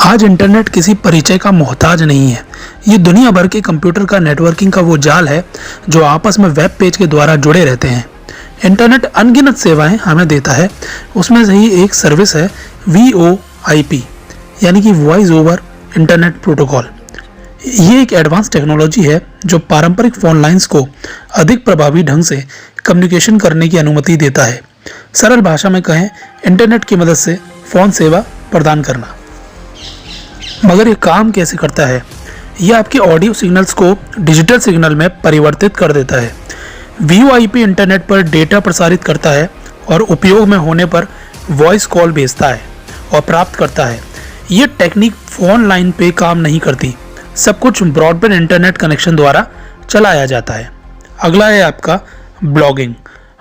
आज इंटरनेट किसी परिचय का मोहताज नहीं है। ये दुनिया भर के कंप्यूटर का नेटवर्किंग का वो जाल है जो आपस में वेब पेज के द्वारा जुड़े रहते हैं। इंटरनेट अनगिनत सेवाएं हमें देता है, उसमें से ही एक सर्विस है VoIP यानी कि वॉइस ओवर इंटरनेट प्रोटोकॉल। ये एक एडवांस टेक्नोलॉजी है जो पारंपरिक फ़ोन लाइंस को अधिक प्रभावी ढंग से कम्युनिकेशन करने की अनुमति देता है। सरल भाषा में कहें, इंटरनेट की मदद से फ़ोन सेवा प्रदान करना। मगर ये काम कैसे करता है? यह आपके ऑडियो सिग्नल्स को डिजिटल सिग्नल में परिवर्तित कर देता है। VoIP इंटरनेट पर डेटा प्रसारित करता है और उपयोग में होने पर वॉइस कॉल भेजता है और प्राप्त करता है। ये टेक्निक फ़ोन लाइन पे काम नहीं करती। सब कुछ ब्रॉडबैंड इंटरनेट कनेक्शन द्वारा चलाया जाता है। अगला है आपका ब्लॉगिंग।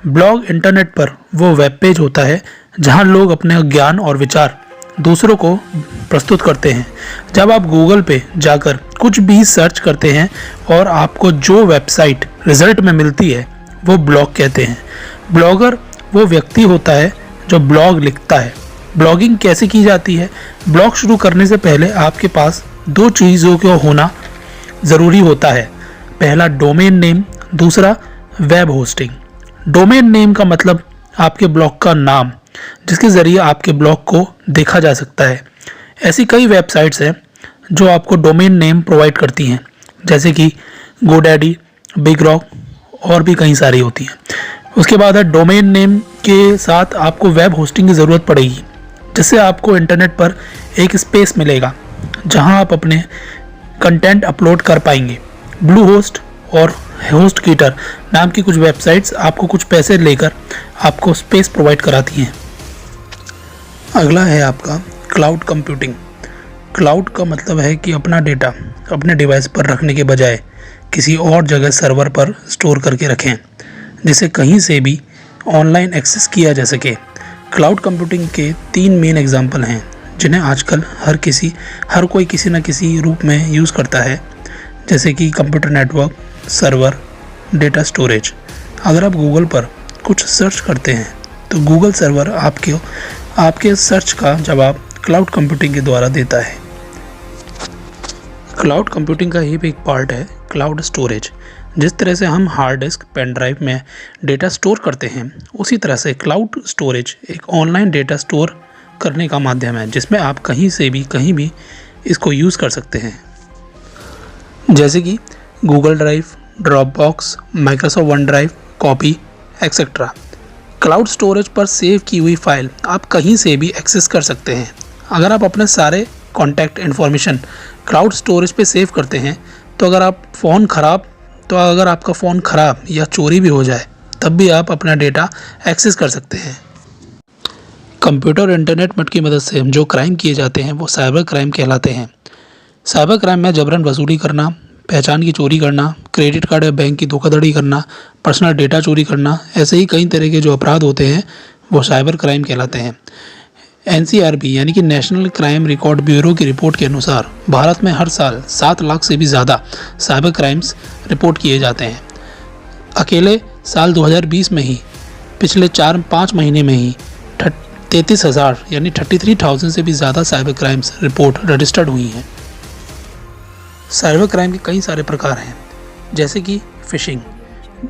ब्लॉग इंटरनेट पर वो वेब पेज होता है जहां लोग अपने ज्ञान और विचार दूसरों को प्रस्तुत करते हैं। जब आप गूगल पे जाकर कुछ भी सर्च करते हैं और आपको जो वेबसाइट रिजल्ट में मिलती है वो ब्लॉग कहते हैं। ब्लॉगर वो व्यक्ति होता है जो ब्लॉग लिखता है। ब्लॉगिंग कैसे की जाती है? ब्लॉग शुरू करने से पहले आपके पास दो चीज़ों को होना ज़रूरी होता है। पहला डोमेन नेम, दूसरा वेब होस्टिंग। डोमेन नेम का मतलब आपके ब्लॉग का नाम, जिसके ज़रिए आपके ब्लॉग को देखा जा सकता है। ऐसी कई वेबसाइट्स हैं जो आपको डोमेन नेम प्रोवाइड करती हैं, जैसे कि GoDaddy, BigRock और भी कई सारी होती हैं। उसके बाद है डोमेन नेम के साथ आपको वेब होस्टिंग की ज़रूरत पड़ेगी, जिससे आपको इंटरनेट पर एक स्पेस मिलेगा जहां आप अपने कंटेंट अपलोड कर पाएंगे। ब्लूहोस्ट और होस्टकीटर नाम की कुछ वेबसाइट्स आपको कुछ पैसे लेकर आपको स्पेस प्रोवाइड कराती हैं। अगला है आपका क्लाउड कंप्यूटिंग। क्लाउड का मतलब है कि अपना डेटा अपने डिवाइस पर रखने के बजाय किसी और जगह सर्वर पर स्टोर करके रखें, जिसे कहीं से भी ऑनलाइन एक्सेस किया जा सके। क्लाउड कंप्यूटिंग के 3 मेन एग्जाम्पल हैं जिन्हें आजकल हर कोई किसी न किसी रूप में यूज़ करता है, जैसे कि computer network, server, data storage. अगर आप गूगल पर कुछ सर्च करते हैं तो गूगल सर्वर आपके सर्च का जवाब क्लाउड कंप्यूटिंग के द्वारा देता है। क्लाउड कंप्यूटिंग का ही एक पार्ट है क्लाउड स्टोरेज। जिस तरह से हम हार्ड डिस्क, पेन ड्राइव में डेटा स्टोर करते हैं, उसी तरह से क्लाउड स्टोरेज एक ऑनलाइन डेटा स्टोर करने का माध्यम है जिसमें आप कहीं भी इसको यूज़ कर सकते हैं, जैसे कि Google drive, Dropbox, Microsoft one drive, copy etcetera. Cloud storage पर सेव की हुई फाइल आप कहीं से भी एक्सेस कर सकते हैं। अगर आप अपने सारे कॉन्टैक्ट इन्फॉर्मेशन क्लाउड स्टोरेज पे सेव करते हैं तो अगर आपका फ़ोन ख़राब या चोरी भी हो जाए तब भी आप अपना डेटा एक्सेस कर सकते हैं। कंप्यूटर और इंटरनेट की मदद से जो क्राइम किए जाते हैं वो साइबर क्राइम कहलाते हैं। साइबर क्राइम में जबरन वसूली करना, पहचान की चोरी करना, क्रेडिट कार्ड या बैंक की धोखाधड़ी करना, पर्सनल डेटा चोरी करना, ऐसे ही कई तरह के जो अपराध होते हैं वो साइबर क्राइम कहलाते हैं। NCRB यानी कि नेशनल क्राइम रिकॉर्ड ब्यूरो की रिपोर्ट के अनुसार भारत में हर साल 7 लाख से भी ज़्यादा साइबर क्राइम्स रिपोर्ट किए जाते हैं। अकेले साल 2020 में ही पिछले 4-5 महीने में ही 33,000 यानी 33,000 से भी ज़्यादा साइबर क्राइम्स रिपोर्ट रजिस्टर्ड हुई हैं। साइबर क्राइम के कई सारे प्रकार हैं, जैसे कि फ़िशिंग।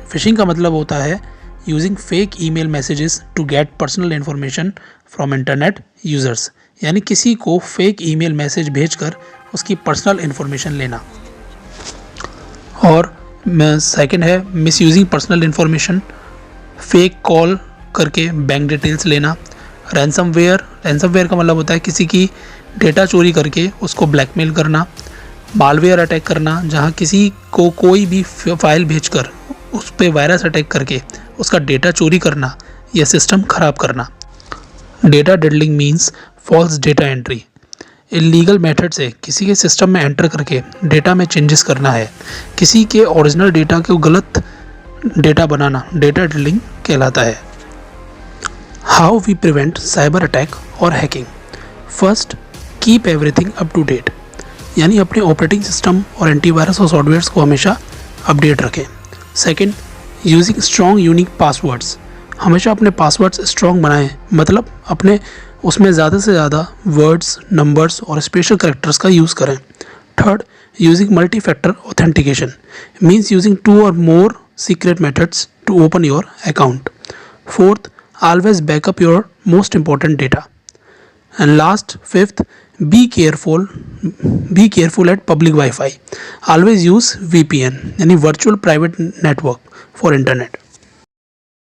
फ़िशिंग का मतलब होता है using fake email messages to get personal information from internet users, यानी किसी को फेक ईमेल मैसेज भेजकर उसकी पर्सनल इन्फॉर्मेशन लेना। और सेकंड है misusing personal information, fake call करके बैंक डिटेल्स लेना। रैंसमवेयर का मतलब होता है किसी की डेटा चोरी करके उसको ब्लैकमेल करना। मालवेयर अटैक करना, जहां किसी को कोई भी फाइल भेजकर उस पर वायरस अटैक करके उसका डेटा चोरी करना या सिस्टम ख़राब करना। Data diddling means false data entry. Illegal method से किसी के सिस्टम में एंटर करके डेटा में चेंजेस करना है। किसी के ओरिजिनल डेटा को गलत डेटा बनाना डेटा डिडलिंग कहलाता है। How we prevent cyber attack और hacking. First, keep everything up to date, यानी अपने ऑपरेटिंग सिस्टम और एंटीवायरस और सॉफ्टवेयर्स को हमेशा अपडेट रखें। Second, using strong unique passwords. हमेशा अपने पासवर्ड्स स्ट्रॉन्ग बनाएं, मतलब अपने उसमें ज़्यादा से ज़्यादा वर्ड्स, नंबर्स और स्पेशल कैरेक्टर्स का यूज़ करें। Third, using multi factor authentication means using 2 और more secret methods to open your account. Fourth, always backup your most important data. And last, fifth, be careful at public Wi-Fi. Always use VPN यानी virtual private network for internet.